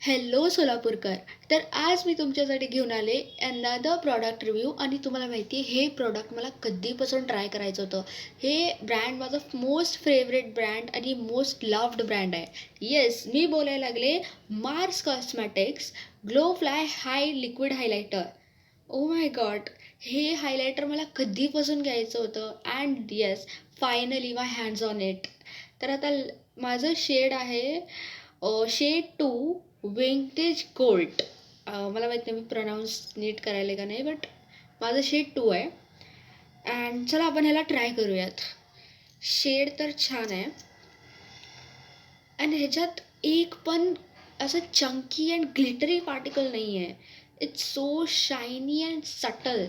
Hello Solapurkar. तर आज मी तुमच्यासाठी घेऊन आले अनदर प्रॉडक्ट रिव्ह्यू आणि तुम्हाला माहिती आहे हे प्रॉडक्ट मला कधीपासून ट्राय करायचं होतं. हे ब्रँड माझं मोस्ट फेवरेट ब्रँड आणि मोस्ट लव्ड ब्रँड आहे. येस, मी बोलायला लागले Mars cosmetics glow fly high liquid highlighter. Oh my God! हे हायलायटर मला कधीपासून घ्यायचं होतं and yes, finally my hands on it. तर आता माझं शेड आहे शेड 2 विंटेज गोल्ड. मला माहीत नाही मी प्रोनाऊन्स नीट करायला का नाही, बट माझं शेड 2 आहे. अँड चला आपण ह्याला ट्राय करूयात. शेड तर छान आहे अँड ह्याच्यात एक पण असं चंकी अँड ग्लिटरी पार्टिकल नाही आहे. It's so shiny and subtle.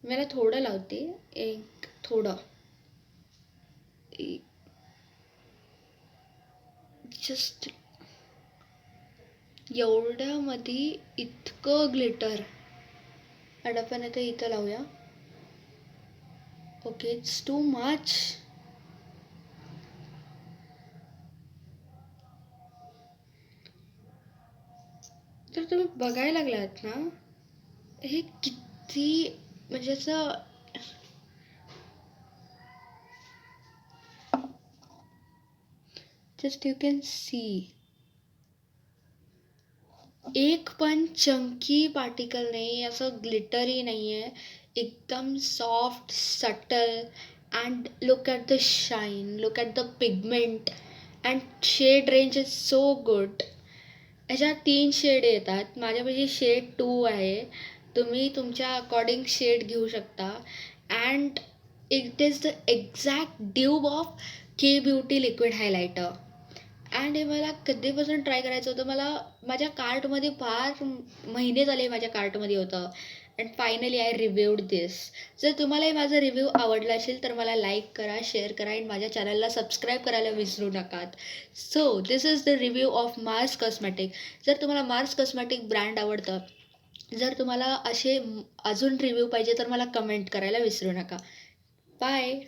मला थोडं लावते, एक थोडं, जस्ट एवढ्यामध्ये इतकं ग्लिटर. आणि आपण आता इथं लावूया. Okay, it's too much. तर तुम्ही बघायला लागलात ना, हे किती म्हणजे असं जस्ट यू कॅन सी, एक पण चंकी पार्टिकल नाही, असं ग्लिटरी नाही आहे. एकदम soft, subtle and look at the shine, look at the pigment and shade range is so good. ह्याच्यात 3 शेड येतात. माझ्यापाशी शेड 2 आहे. तुम्ही तुमच्या अकॉर्डिंग शेड घेऊ शकता. And it is the exact dupe of K beauty liquid highlighter. And हे मला कधीपासून ट्राय करायचं होतं. मला माझ्या कार्टमध्ये फार महिने झाले माझ्या कार्टमध्ये होतं. अँड फायनली आय रिव्ह्यूड दिस. जर तुम्हालाही माझा रिव्ह्यू आवडला असेल तर मला लाईक करा, शेअर करा आणि माझ्या चॅनलला सबस्क्राईब करायला विसरू नकात. So this is the review of Mars cosmetic. जर तुम्हाला मार्स कॉस्मॅटिक ब्रँड आवडतं, जर तुम्हाला असे अजून रिव्ह्यू पाहिजे तर मला कमेंट करायला विसरू नका. बाय.